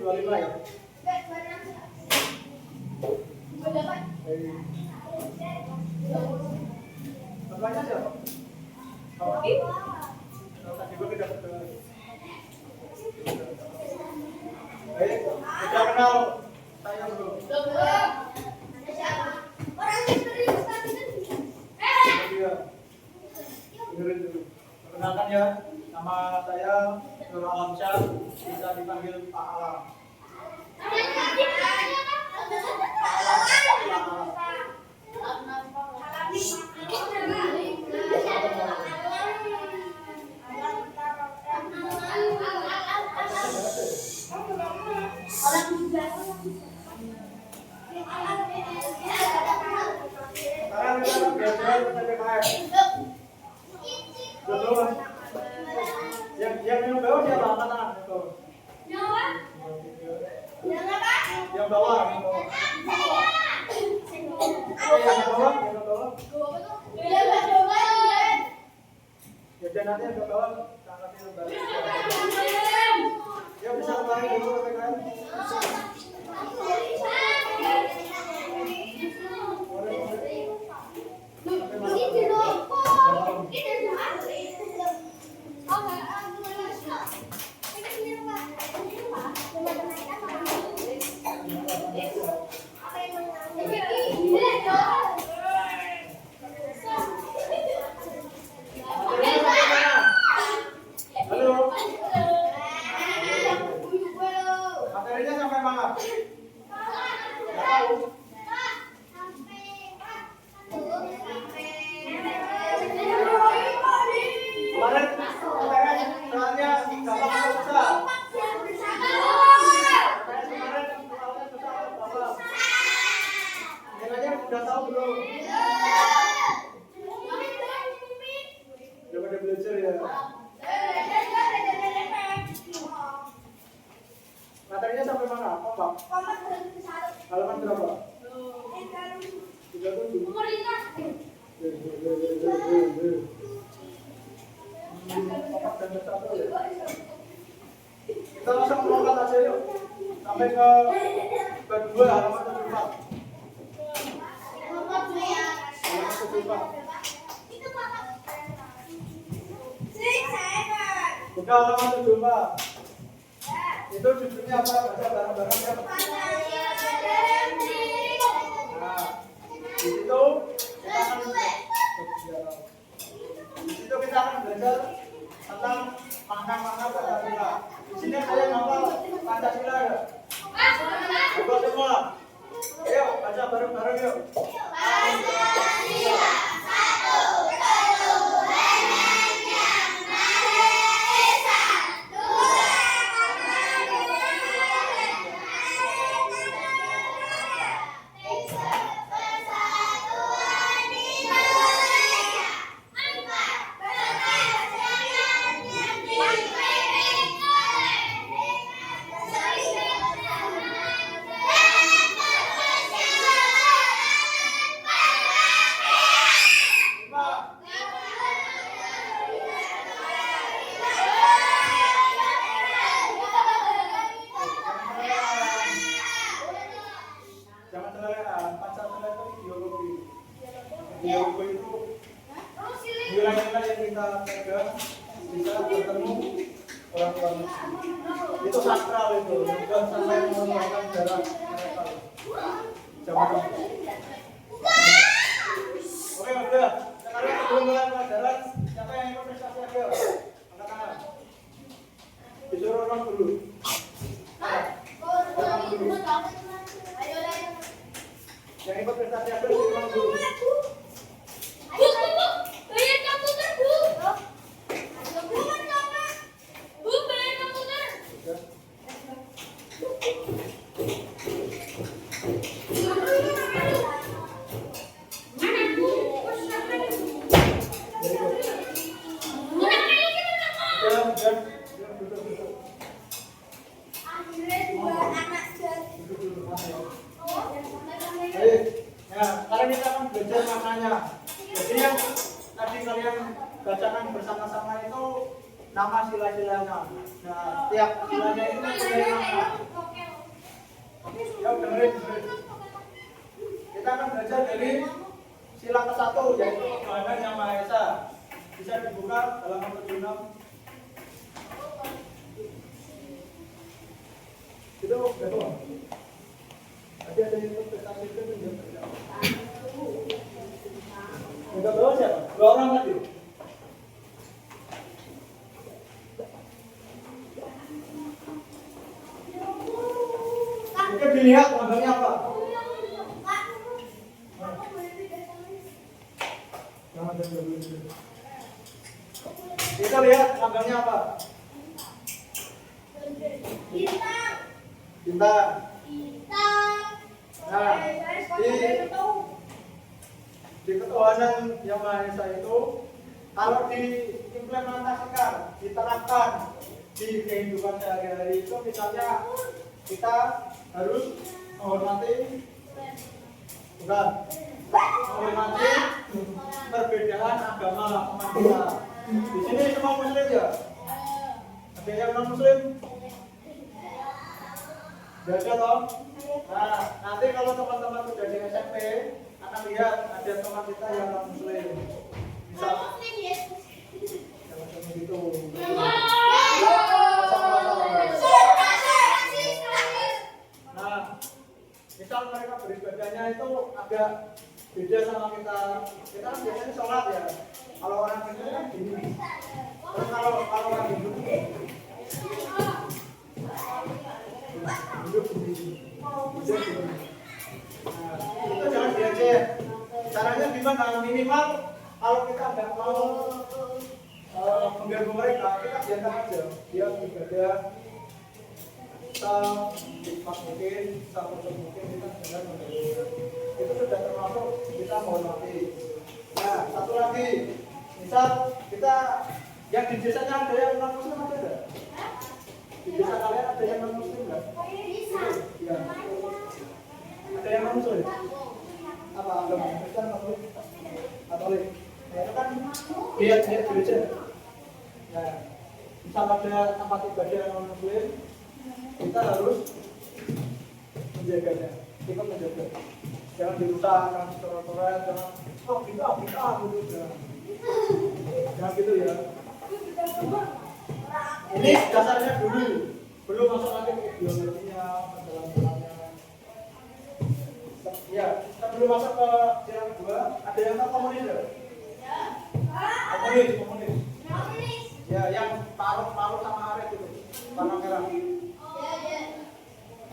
25 ya. Apanya siapa? Tadi gue kita betul. Kita kenal saya belum. Dengerin dulu. Perkenalkan ya, nama saya Nur Alamsyah, bisa dipanggil Pak Alam. Sekarang kita belajar PPKM. Betul. Yang bawah siapa? Angkat tangan. Yang bawah. Ya nanti yang bawah angkat lembar. Ya bisa kembali dulu PPKM. Materinya sampai mana? Nggak tahu. Kemarin soalnya gampang atau susah? Kemarin soalnya susah atau gampang? Yang aja udah tahu belum? Udah pada belajar ya? Materinya sampai mana? Kompak? Halaman berapa? 37. Kita langsung melompat aja yuk sampai ke kedua halaman 74. Halaman 74. Buka halaman 74. Itu judulnya apa? Baca bareng-bareng ya. Nah, di situ kita akan belajar tentang makna-makna Pancasila. Di sini saya ngapal Pancasila ya. Coba semua. Ayo baca bareng-bareng yuk. Pancasila. Ideologi itu nilai-nilai yang kita pegang bisa bertemu orang tua itu sakral itu, bukan sampai mengeluarkan darah mereka. Jangan. Oke, udah. Sekarang sebelum mulai pelajaran, siapa yang ikut prestasi aja? Angkat tangan. Disuruh orang dulu. Yang ikut prestasi aja disuruh orang dulu. Sekarang kita akan belajar maknanya. Jadi yang tadi kalian bacakan bersama-sama itu nama sila-silanya. Nah, tiap silanya itu punya makna. dengerin. Kita akan belajar dari sila ke-1 yaitu Tuhan Yang Maha Esa. Bisa dibuka halaman 76. Itu betul. Tadi ada yang interpretasi itu enggak. Enggak tahu siapa? 2 orang tadi. Oke, dilihat gambarnya apa? Kita lihat gambarnya apa? Bintang. Nah, di ketuhanan Yang Maha Esa itu kalau diimplementasikan, diterapkan di kehidupan sehari-hari itu, misalnya kita harus menghormati perbedaan agama umat kita. Di sini semua muslim ya? Ada yang non muslim? Tidak ada toh? Nah, nanti kalau teman-teman sudah di SMP akan lihat ada teman kita yang non muslim. Misal gitu. Nah, misal mereka beribadahnya itu agak beda sama kita. Kita kan biasanya sholat ya. Kalau orang Hindu kan gini. Terus kalau orang Hindu hidup begini. Nah, itu jangan diajar. Caranya gimana? Minimal kalau kita nggak mau mengganggu mereka, kita biarkan aja. Dia beribadah sehikmat mungkin, seperti mungkin kita jangan mengganggu. Itu sudah termasuk kita menghormati. Nah, satu lagi, misal kita yang di desanya ada yang non muslim ada enggak? Di desa kalian ada yang non muslim enggak? Iya. Ada yang non muslim? Apa agama Kristen atau Katolik? Ya, itu kan dia gereja. Nah, misal ada tempat ibadah yang non muslim, kita harus menjaganya. Kita menjaga. Jangan dirusak, jangan dicoret-coret, jangan kita gitu. Jangan gitu ya. Ini dasarnya dulu, belum masuk lagi ke ideologinya, pendalam-pendalamnya. Ya, sebelum masuk ke jalan kedua, ada yang tahu komunis ya? Komunis. Ya, yang paruh sama aret itu, warna merah.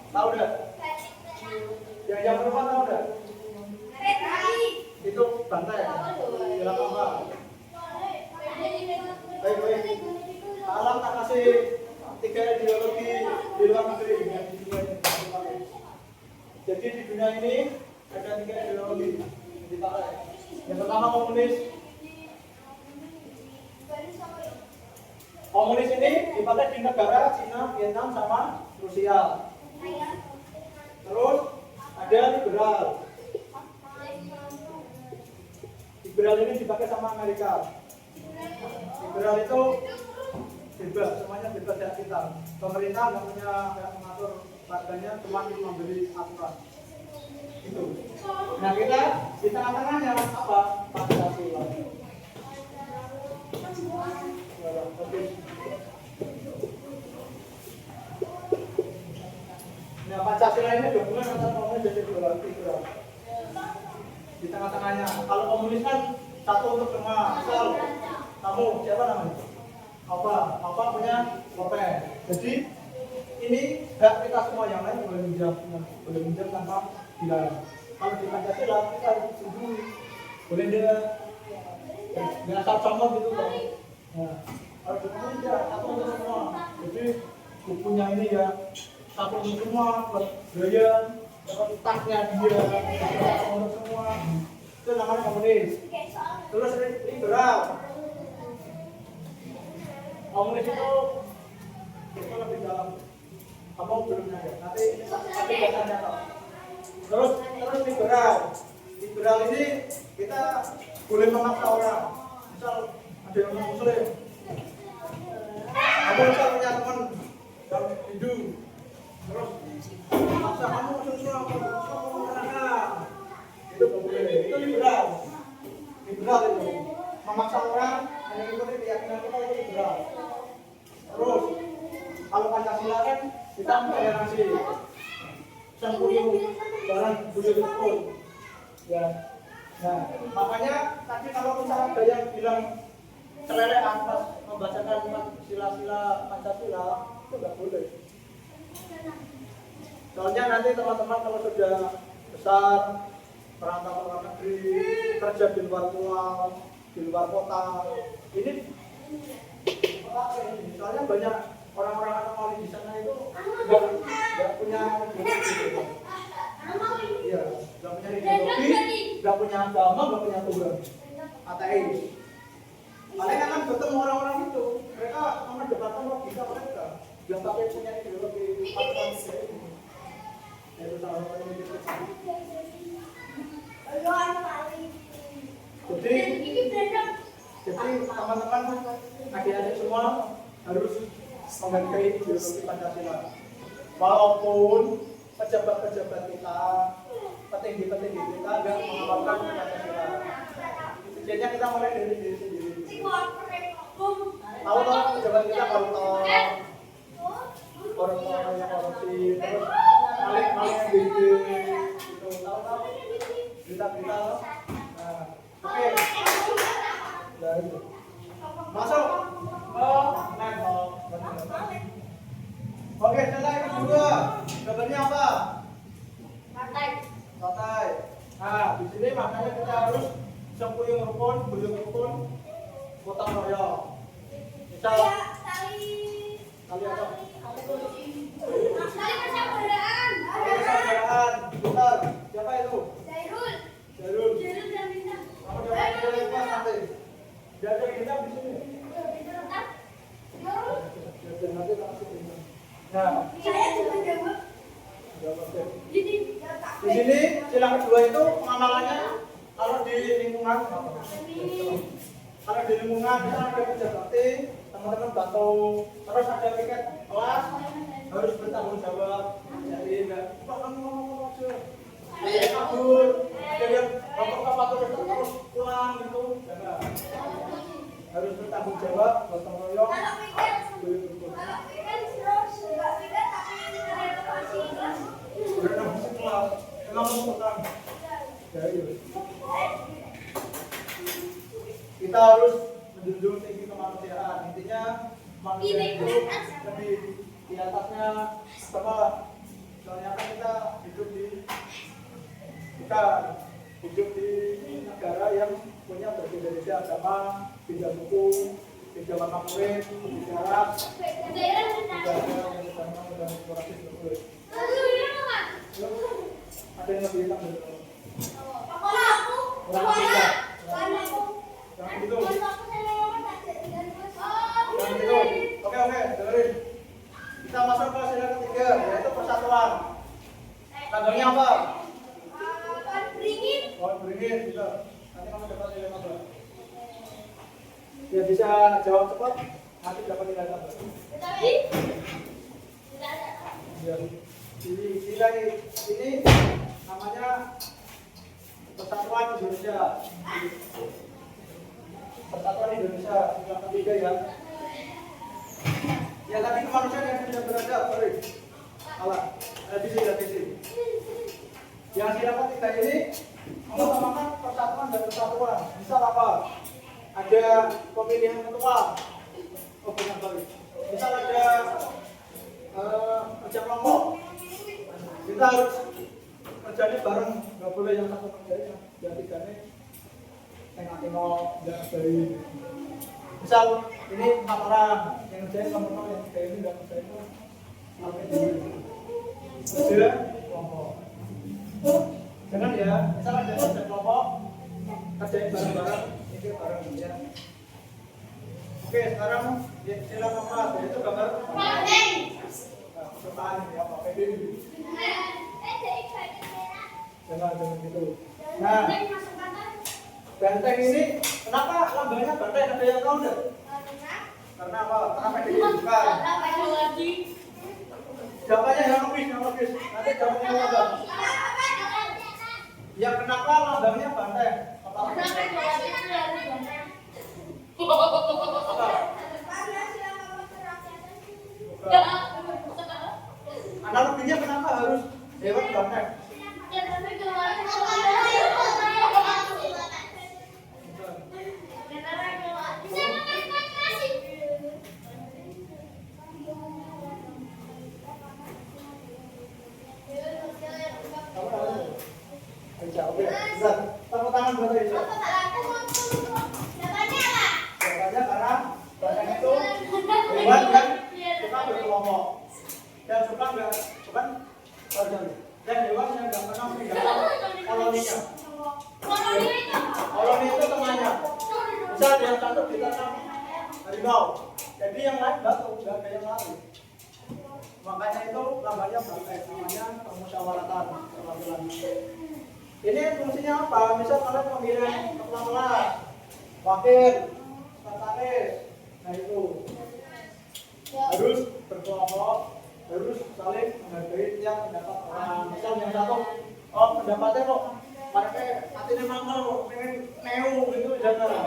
Tahu enggak? Yang perempuan tahu enggak? Itu bantai. Jalan apa? Baik. Alam tak kasih 3 ideologi di luar negeri yang di dunia ini. Jadi di dunia ini ada 3 ideologi yang dipakai. Yang pertama komunis. Komunis ini dipakai di negara Cina, Vietnam, sama Rusia. Terus ada liberal. Liberal ini dipakai sama Amerika. Liberal itu bebas, semuanya bebas ya kita. Pemerintah nggak punya yang mengatur harganya, cuma memberi aturan. Itu. Nah kita di tengah-tengahnya apa? Pancasila. Nah Pancasila ini gabungan antara komunis dan liberal. Di tengah-tengahnya. Kalau komunis kan satu untuk semua. Misal kamu siapa namanya? Apa punya Lopen. Jadi ini hak kita semua, yang lain boleh minjam tanpa dilarang. Kalau di Pancasila kita harus setuju. Boleh dia nggak asal contoh gitu kan. Nah, kalau di komunis ya satu untuk semua. Jadi bukunya ini ya satu untuk semua, buat gaya, tasnya dia, untuk semua. Itu namanya komunis. Terus liberal. Komunis itu lebih dalam. Kamu belum ada. Nanti dasarnya tahu. Terus liberal. Liberal ini kita boleh memaksa orang. Misal ada yang muslim. Kamu misal punya teman yang Hindu, Terus maksa kamu semua menerangkan. Itu boleh. Itu liberal. Liberal itu. Memaksa orang mengikuti keyakinan kita itu liberal. Terus kalau Pancasila kan kita mentoleransi sempurna barang budaya tersebut. Ya. Nah, makanya tadi kalau misalnya ada yang bilang celelek atas membacakan sila-sila Pancasila itu nggak boleh. Soalnya nanti teman-teman kalau sudah besar perantau ke luar negeri, kerja di luar pulau, di luar kota, ini soalnya banyak orang-orang anomali di sana itu nggak punya ideologi, iya, nggak punya ideologi, nggak punya agama, nggak punya Tuhan, ateis. Mereka kan ketemu orang-orang itu, mereka memperdebatkan logika mereka, nggak pakai punya ideologi apa-apa ini. Itu salah satu yang kita jadi teman-teman adik-adik semua harus menghargai ideologi Pancasila. Walaupun pejabat-pejabat kita, petinggi-petinggi kita nggak mengamalkan Pancasila. Sejujurnya kita mulai dari diri sendiri. Tahu pejabat kita koruptor yang korupsi, terus maling gitu. Tahu berita-berita. Oke. Ya itu. Masuk. Laptop. Oke, selesai yang kedua. Jawabannya apa? Santai. Nah, di sini makanya kita harus sempuyung rukun, buyung rukun, gotong royong. Misal tali apa? Persaudaraan. Bentar. Siapa itu? Jairul. Kamu jawab itu nanti. Jadi kita di sini. Nanti langsung. Nah, Saya juga jawab. Di sini sila kedua itu pengamalannya kalau di lingkungan kita ada kerja bakti, teman-teman bantu, terus ada piket kelas harus bertanggung jawab. Jadi enggak kamu ngomong aja. Ada kabur, ada yang bapak terus pulang gitu. Enggak. Harus bertanggung jawab, gotong royong. Kalau pikir terus nggak pikir tapi renovasi kelas. Renovasi kelas, kenapa utang? Ya iya. Kita harus menjunjung tinggi kemanusiaan. Intinya manusia itu lebih di atasnya apa? Soalnya kan kita hidup di negara yang punya berbeda-beda agama, beda suku, beda warna kulit, beda ras, beda yang demokrasi tersebut. Ada yang lebih hitam dari itu. Orang kita. Jangan gitu. Jangan gitu. Oke, dengerin. Kita masuk ke sila ketiga, yaitu persatuan. Tandangnya apa? Beringin, bisa. Nanti kamu dapat nilai tambah. Ya bisa jawab cepat, nanti dapat nilai tambah. Ya. Ini namanya Persatuan Indonesia. Persatuan Indonesia sila ketiga ya. Ya tadi kemanusiaan yang sudah beradab, sorry. Salah. Revisi. Yang sila ketiga ini mengutamakan persatuan dan kesatuan. Misal apa? Ada pemilihan ketua. Oh bukan sorry. Misal ada kerja kelompok. Kita harus kerjanya bareng, nggak boleh yang satu kerjanya, yang tiganya tengok-tengok, jangan baik. Misal ini 4 orang yang kerjain kelompok, yang tiga ini nggak kerjain itu, sampai dulu. Kerja kelompok. Jangan ya, misal ada kerja kelompok, kerjain bareng-bareng, ini bareng ya. Oke, sekarang sila keempat, yaitu gambar. Pertanyaan ini apa? PBB. Jangan gitu. Nah, benteng ini kenapa lambangnya benteng? Ada yang tahu nggak? Karena apa? Karena PBB bukan. Jawabannya yang logis. Nanti jawabnya apa? Ya kenapa lambangnya banteng? Apa? Analoginya kenapa harus hewan banteng? Oke, tepuk tangan buat Aisyah. Jawabannya karena banteng itu hewan yang suka berkelompok dan suka nggak bukan dan hewan yang nggak pernah meninggalkan koloninya. Koloni itu temannya. Misal yang satu ditanam harimau, jadi yang lain nggak ada yang lain. Makanya itu lambangnya banteng, namanya permusyawaratan perwakilan. Ini fungsinya apa? Misal kalian pemilihan kepala kelas, wakil, sekretaris, nah itu harus berkelompok, harus saling menghargai tiap pendapat orang. Misal yang satu, oh pendapatnya kok mereka hatinya mangkel, pengen neo gitu, jangan,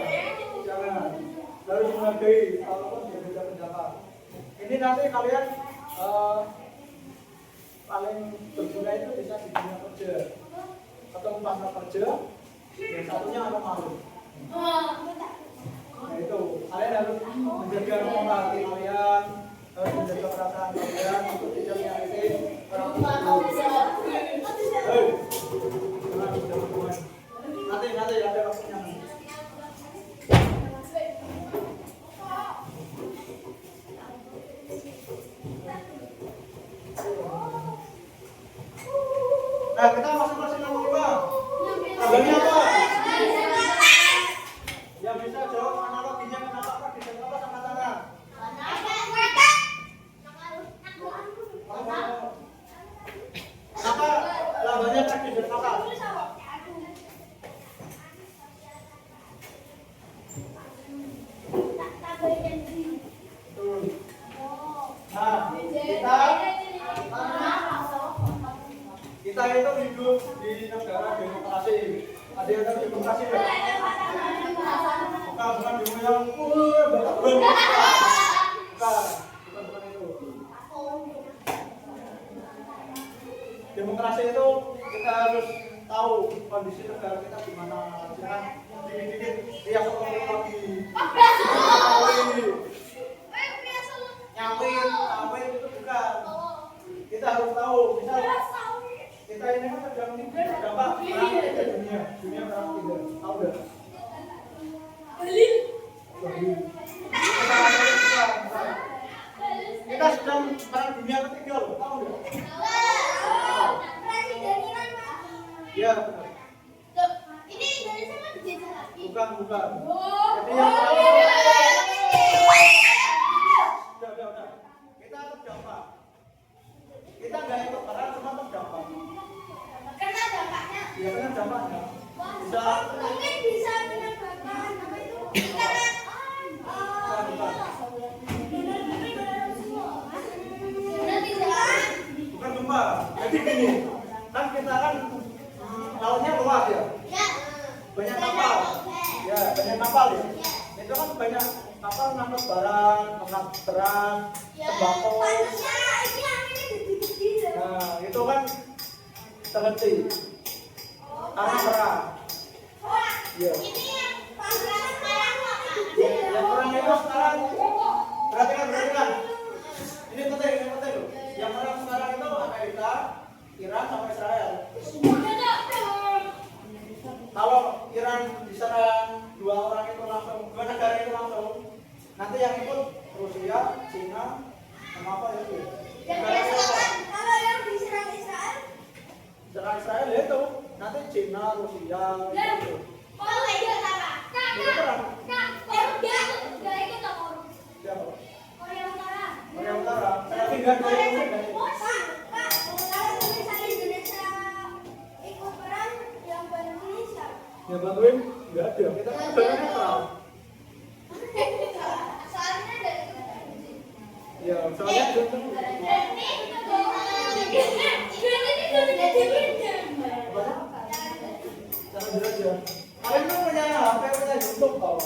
harus menghargai walaupun berbeda pendapat. Ini nanti kalian paling berguna itu bisa di dunia kerja atau pasar kerja, yang satunya apa malu. Nah itu kalian harus menjaga moral kalian, harus menjaga perasaan kalian untuk tidak menyakiti orang tua. Nanti ada waktunya. Nah, kita masing-masing ngomong apa? Lambangnya apa? Yang bisa jawab analoginya kenapa Pak bisa apa sama tangan? Apa lambangnya presiden apa? Nah, kita itu hidup di negara demokrasi. Ada yang tahu demokrasi enggak? Bukan di yang bukan itu. Demokrasi itu kita harus tahu kondisi negara kita gimana. Jangan dikit-dikit dia lagi. Nyawin itu bukan. Kita harus tahu, misal kita ini kan sedang terdampak dunia perang tiga, tahu nggak? Kita sedang perang dunia ketiga loh, tahu nggak? Ya benar. Ini Indonesia kan dijajah lagi. Bukan. Jadi yang udah. Kita terdampak. Kita nggak ikut perang, cuma terdampak. Karena dampaknya. Ya benar dampaknya. Mungkin bisa menyebabkan apa itu? Karena bukan gempa. Jadi gini, kan kita kan lautnya luas ya. Banyak kapal. Ya, banyak kapal ya. Itu kan banyak kapal ngangkut barang, mengangkut beras, sembako. Nah, itu kan terhenti. Karena perang. Iya. Yang perang itu sekarang perhatikan. Ini penting loh. Yang perang sekarang itu Amerika, Iran sama Israel. Kalau Iran diserang dua negara itu langsung, nanti yang ikut Rusia, Cina, sama apa itu? Kalau yang diserang Israel? Diserang Israel itu nanti Cina, Rusia, gitu. Oh iya sama. Itu perang. Nggak ikut apa? Siapa? Korea Utara. Korea Utara. Saya tinggal di Indonesia. Pak, kalau misalnya Indonesia ikut perang, yang bantu Indonesia. Ya bantuin nggak ada. Kita kan sebenarnya perang. Soalnya dari Ya soalnya Cara belajar. Kalian kan punya HP, punya YouTube toh.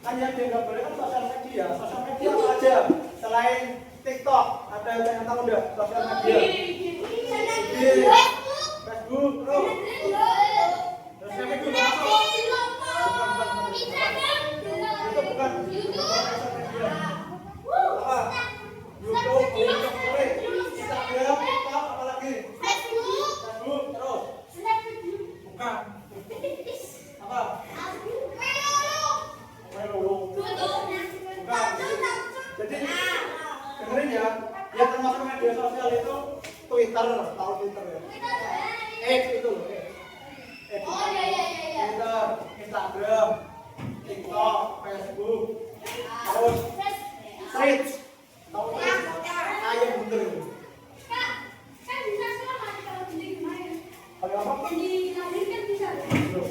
Kan yang dia nggak boleh kan sosial media. Sosial media apa aja? Selain TikTok, ada yang tahu nggak sosial media? Facebook, terus yang itu masuk. Itu bukan sosial media. Apa? YouTube, boleh. Instagram, TikTok, apa lagi? Facebook, terus. Bukan. Apa? Jadi dengerin ya, ya termasuk media sosial itu Twitter, tahu Twitter ya? X itu loh, X. Twitter, Instagram, TikTok, Facebook, terus Threads, tahu Threads? Ayam bener itu. Kalau apa?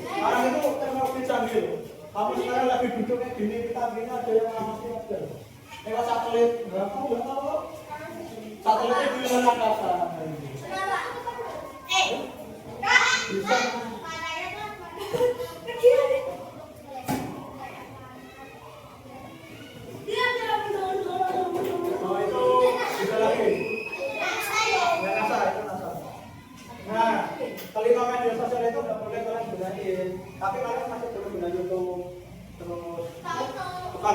Sekarang itu teknologi canggih. Kamu sekarang lagi duduk kayak gini, kita gini ada yang ngamati aja. Lewat satelit, nggak tahu. Satelitnya di luar angkasa. Bisa. Oh itu bisa lagi. Nggak NASA, itu NASA. Nah, kelima media sosial itu nggak boleh kalian gunain. Tapi kalian masih boleh guna YouTube. Terus bukan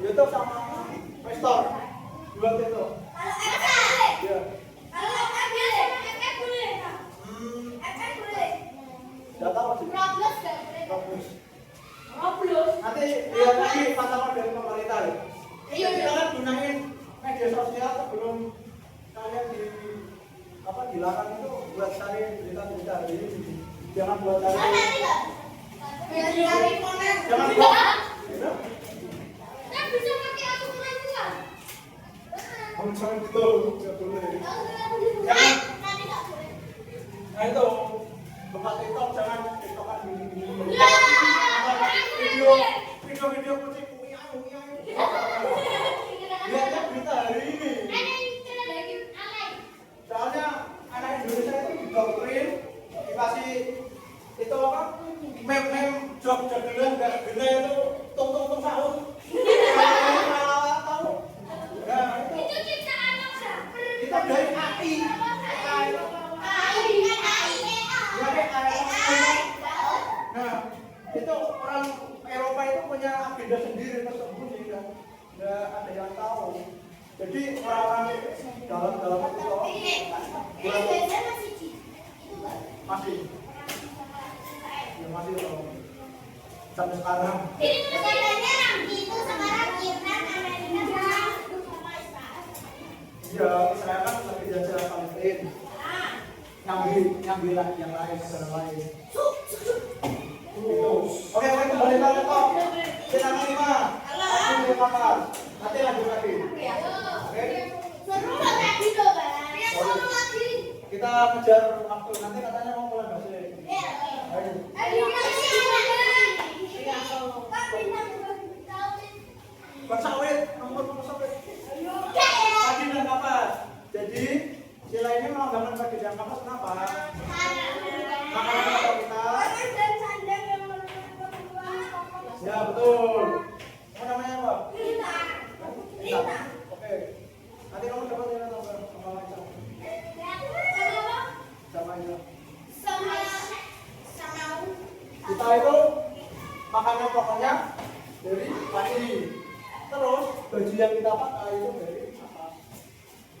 YouTube sama Play Store. Dua itu. Ya. Nggak tahu sih. Roblox. Nanti lihat lagi pantauan dari pemerintah ya. Jadi kalian gunain media sosial sebelum kalian dilarang itu buat cari berita-berita hari ini. Jangan buat cari. Jangan buat. Bisa pakai akun lain kan? Kamu jangan gitu, nggak boleh. Jangan. Nah itu, buka TikTok jangan TikTokan gini-gini. Video kucing lihatnya berita hari ini. Soalnya anak Indonesia itu didoktrin, dikasih itu apa? Meme jog-jog dulu nggak gede itu tung sahur. Tahu? Nah itu ciptaan siapa? Itu dari AI. Nah itu orang Eropa itu punya agenda sendiri tersembunyi kan, nggak ada yang tahu. Jadi orang-orang dalam itu masih loh sampai sekarang. Iya, Israel kan lagi jajah Palestina. Nyambil yang lain, negara lain. Gitu. Oke, kembali ke laptop. Silakan 5. Aku makan. Nanti lanjut lagi. Oke. Kita kejar waktu. Nanti katanya mau pulang nggak sih? Ayo. Bersawit, nomor sawit. Pagi dan kapas. Jadi sila ini melambangkan pagi dan kapas kenapa? Makanan atau kita? Ya betul. Apa namanya apa? Rita. Oke. Nanti kamu dapat yang nomor sama Isa. Sama Isa. Kita itu makannya pokoknya dari pagi. Terus baju yang kita pakai itu dari apa?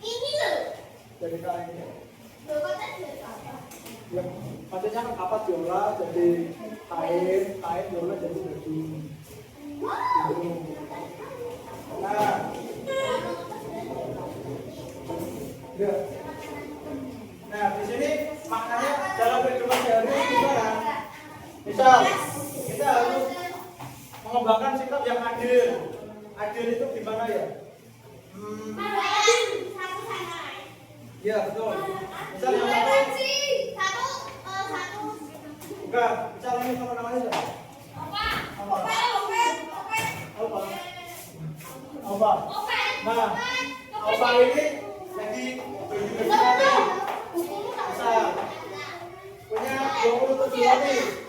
Ini loh. Dari kain. Ya, maksudnya kan apa diolah jadi kain diolah jadi baju. Nah, ya. Nah di sini maknanya dalam kehidupan sehari-hari gimana? Misal kita harus mengembangkan sikap yang adil. Adil itu gimana ya? Iya betul. Misal yang satu, bukan. Misal ini sama namanya siapa? Apa? Apa? Apa? Nah, apa ini lagi berjuang bisa punya 27 lagi.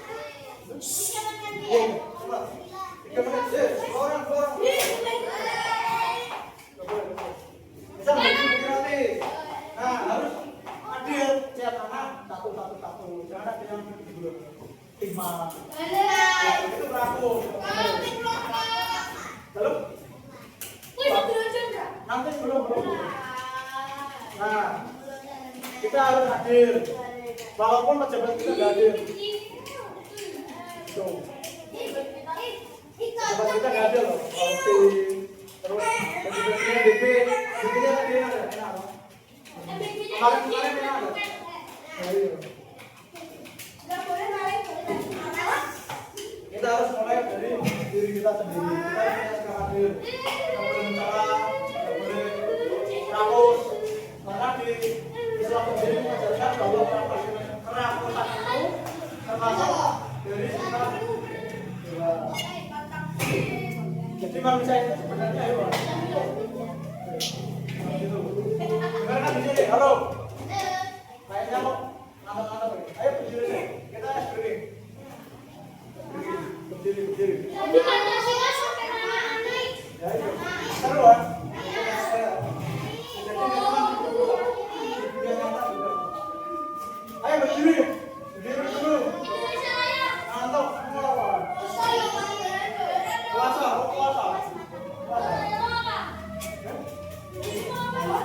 Iya, coba. 3 menit. Orang. Bisa berjuang nanti. Nah, harus adil setiap anak satu. Jangan ada yang dulu. Timah. Itu berlaku. Lalu nanti belum. Nah, kita harus hadir. Walaupun pejabat kita nggak hadir. Tuh. Pejabat kita nggak hadir loh. Terus pejabatnya DP, DP-nya tadi ada. Kemarin ada. Ayo. Kita harus mulai dari diri kita sendiri. Kita harus hadir. Kita boleh bicara, kita boleh rakus. Karena di Islam sendiri mengajarkan bahwa kerakusan itu termasuk dari sifat dewa. Jadi manusia itu sebenarnya hewan. Gimana kan di sini? Halo. Kayaknya kok nantang-nantang. Ayo berdiri deh. Kita berdiri. Berdiri. Ya itu. Seru kan? Ayo berdiri dulu. Ngantuk semua kawan. Puasa.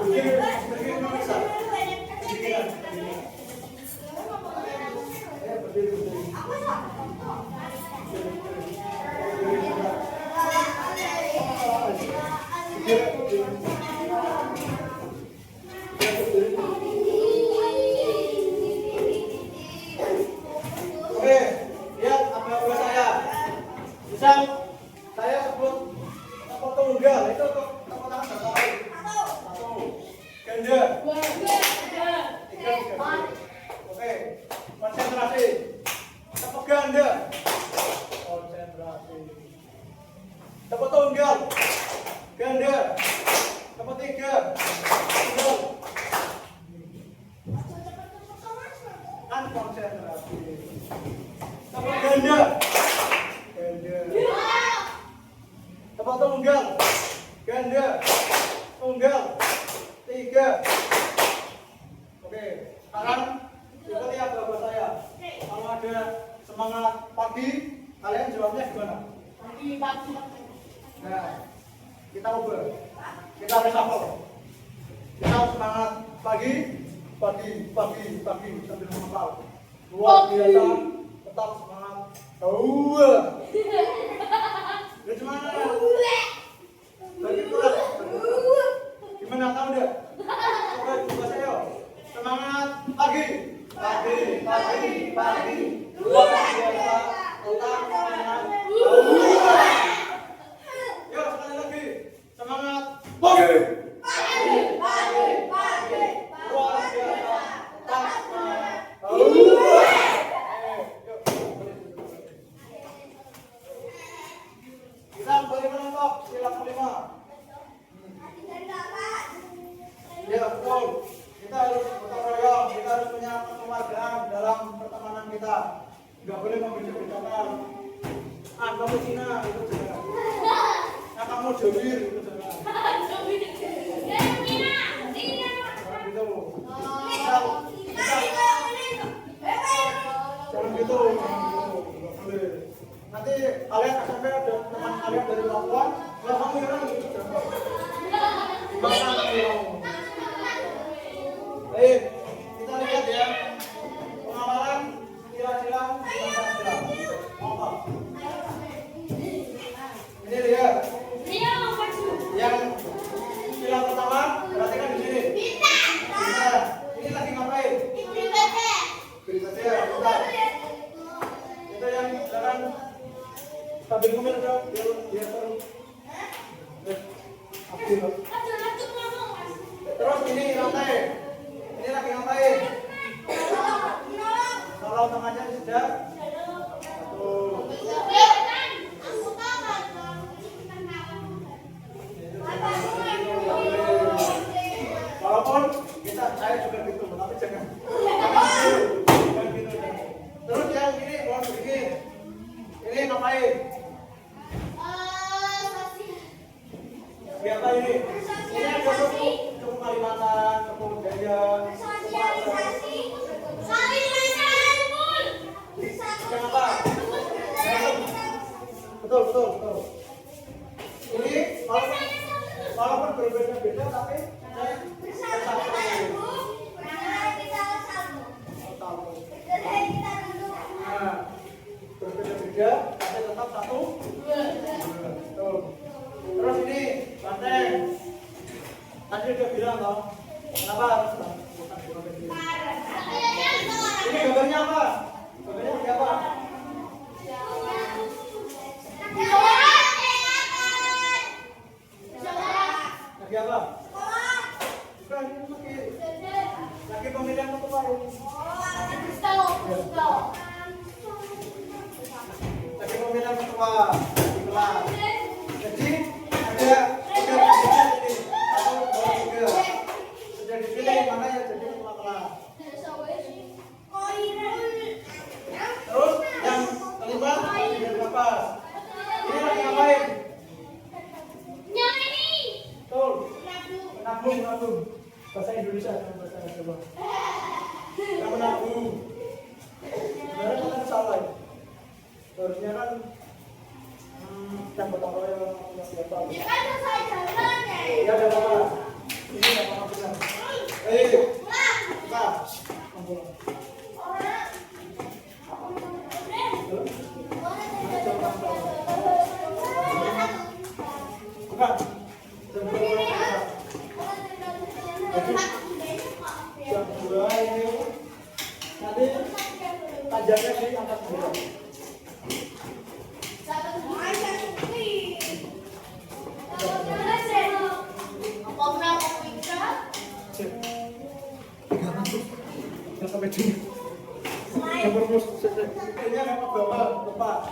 Berdiri dulu bisa. Ayo berdiri. Oke, lihat apa yang saya. Misal saya sebut tepuk tunggal itu tepuk tangan berapa kali? 1. Ganda. 3. Oke, konsentrasi. Tepuk ganda. Konsentrasi. Tepuk tunggal. Ganda. Tepuk 3. Tunggal. Kan konsentrasi. Tepuk ganda. Tepuk tunggal. Ganda. Tunggal. 3. Oke, sekarang ikuti apa saya. Kalau ada semangat pagi, kalian jawabnya gimana? Pagi. Nah, kita ubah. Kita reshuffle. Kita semangat pagi sambil menghafal. Luar biasa, tetap semangat. Gimana? Bagi pula. Gimana tahu deh? Coba saya. Semangat pagi. Luar biasa, tetap semangat. Yuk sekali lagi. Semangat pagi. Luar biasa, tetap semangat. Kita boleh menonton sila kelima. Ya betul. Kita harus gotong royong. Kita harus punya kekeluargaan dalam pertemanan kita. Nggak boleh membicarakan. Kamu Cina itu jangan. Kamu Jawir itu jangan. Jangan gitu. Nanti kalian SMP ada teman kalian dari Papua, kalau kamu yang gitu jangan. Gimana nih? Baik, kita lihat ya pengawalan sila-sila apa? Ini dia. Yang sila pertama perhatikan di sini. Bisa. Ini lagi ngapain? Beribadah. Bentar. Itu yang jangan sambil ngomel dong, biar terus. Apa? Tadi pemilihan ketua di kelas. Jadi ada 3 pilihan ini. 1, 2, 3. Sudah dipilih mana yang jadi ketua kelas. Terus yang kelima tidak lepas. Ini lagi ngapain? Betul. Menabung. Bahasa Indonesia dan bahasa Jawa. Kita menabung. Sebenarnya kan salah ya. Harusnya kan yang potong royong yang biasa. Ya ada apa? Ini nggak apa-apa benar. Kita kumpul. Bukan. Jam 2 ini nanti pajaknya diangkat dulu. Yang sampai sini. Yang bermus. Ini yang bapak lepas.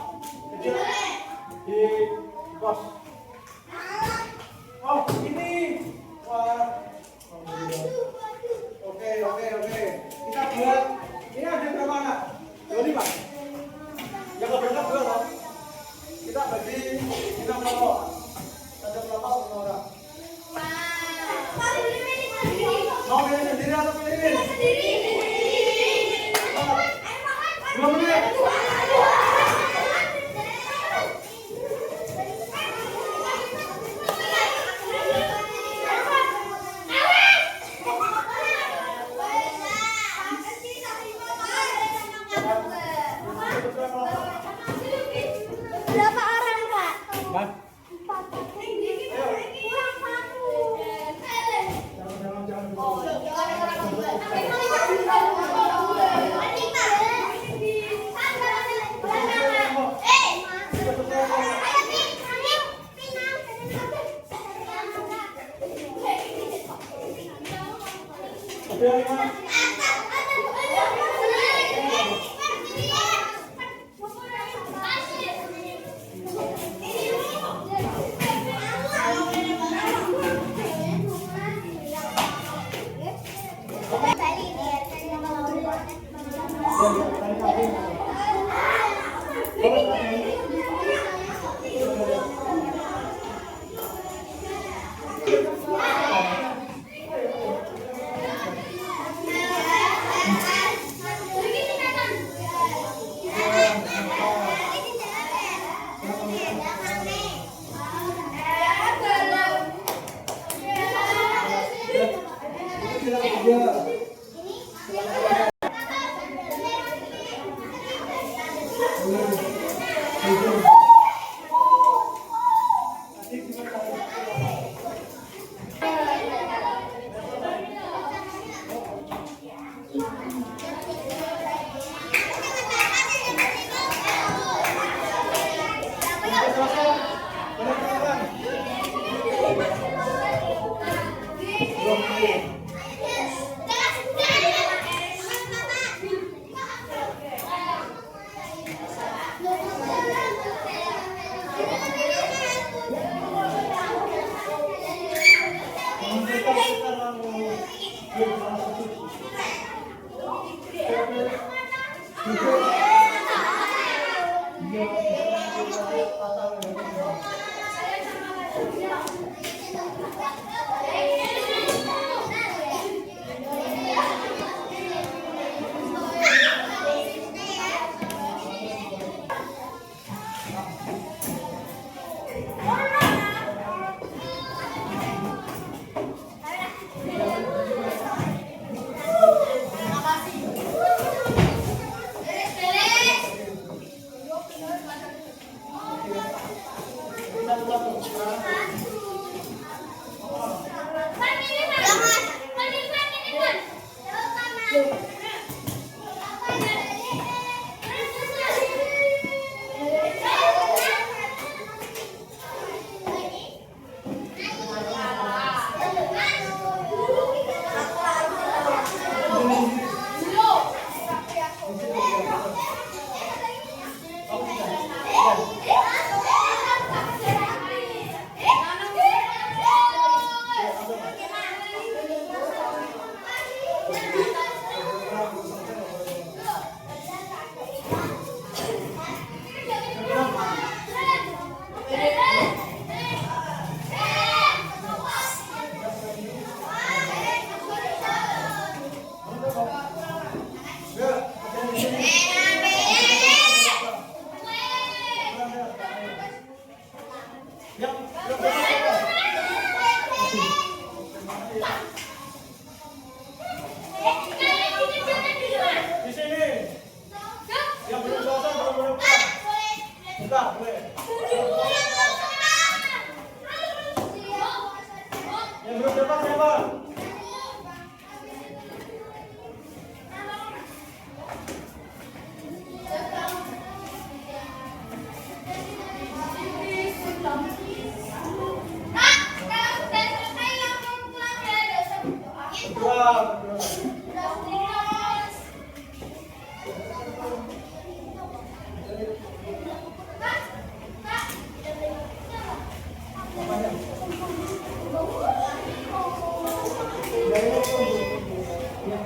Jadi di pos. Oh ini. Wah. Oke. Kita buat. Ini ada berapa anak? 25. Yang berangkat 2 loh. Kita bagi 6 kelompok. Ada berapa orang? Mau pilih sendiri atau pilih? Belum menit. Berapa orang, Kak? Mas. 4. Jangan.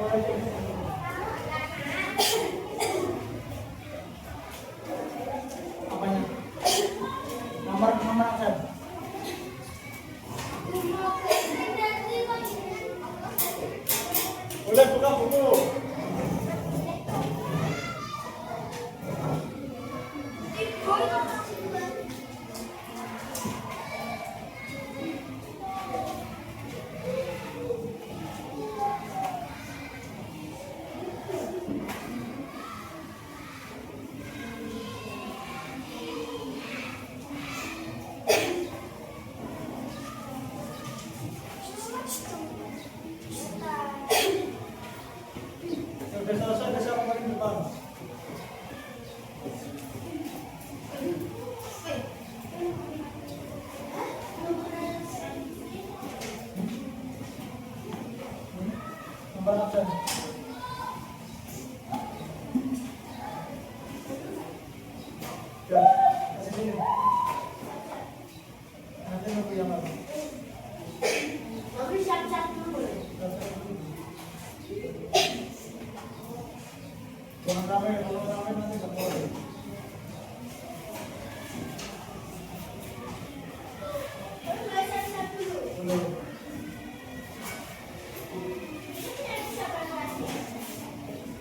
Apanya? Nomor absen. Boleh buka buku. Sudah selesai, bisa paling depan. Nomor absen. Ya, kasih sini. Nanti nunggu yang lalu. Tapi siap-siap dulu. Jangan ramai, kalau ramai nanti nggak boleh. Tapi nggak siap-siap dulu. Boleh.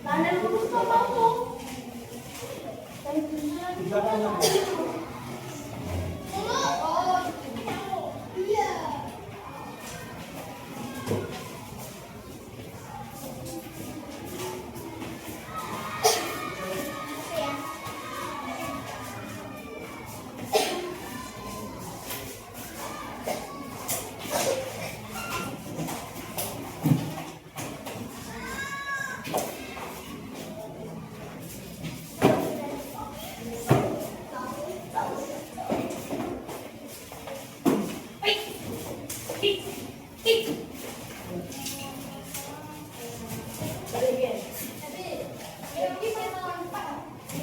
Kanan dulu sama aku. Di belakang yang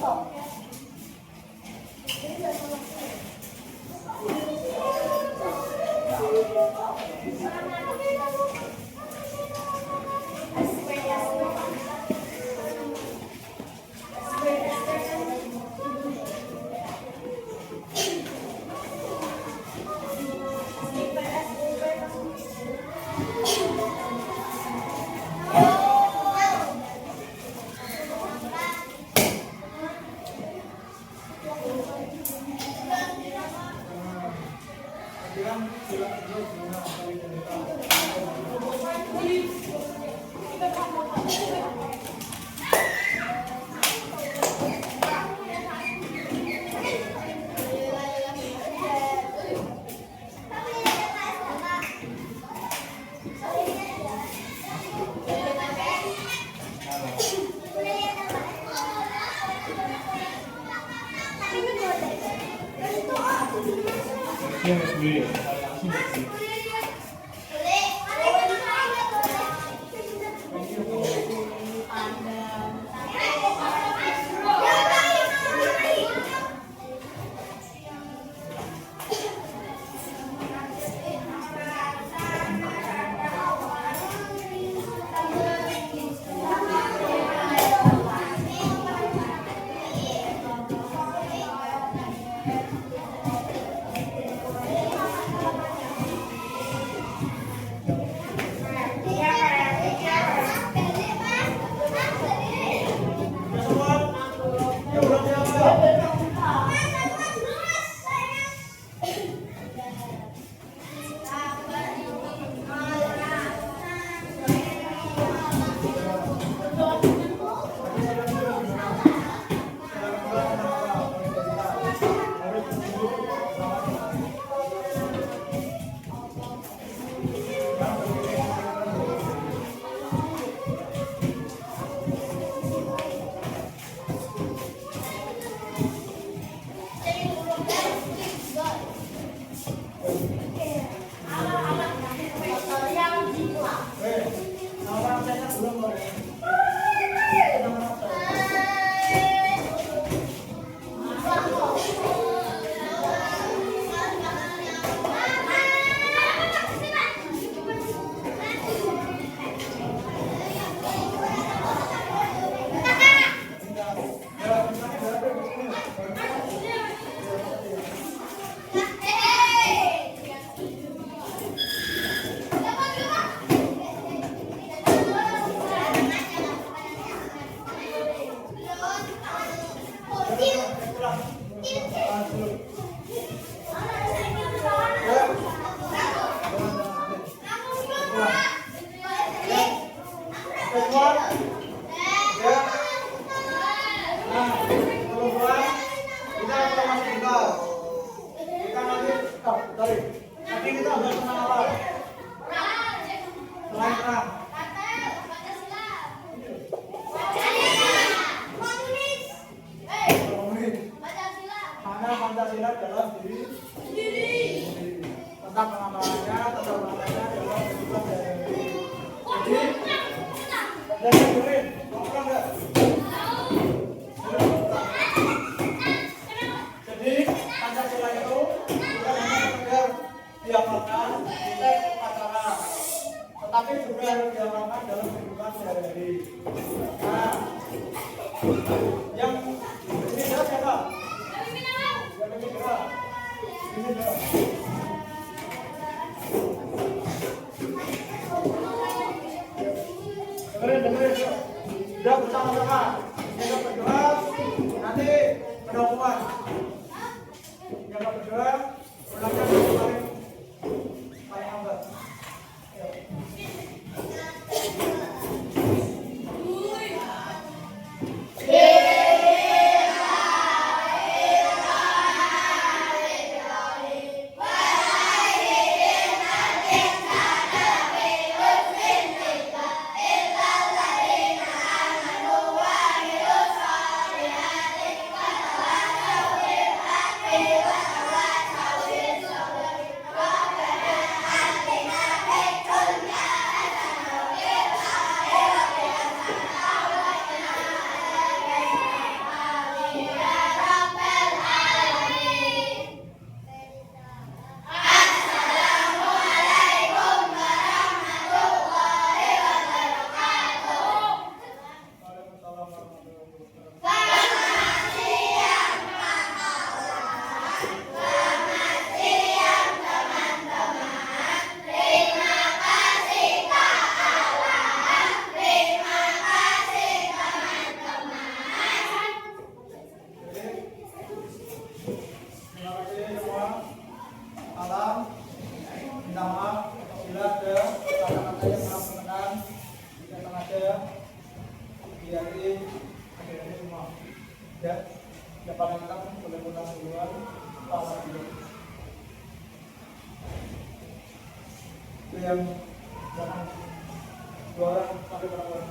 Oh, iya. Yang sendiri, langsung bersih. Pancasila dalam diri tentang pengamalannya dalam kehidupan sehari-hari. Jadi dengerin, ngomong nggak? Jadi Pancasila itu bukan hanya sekedar diamalkan di teks upacara, tetapi juga harus diamalkan dalam kehidupan sehari-hari. Nah, yang ini siapa? Yang ini siapa? Ini siapa? Dengerin. Sudah bersama-sama. Yang berdoa nanti pendokuan. Yang berdoa ulangkan paling lambat. Yang jangan 2 orang sampai berapa orang?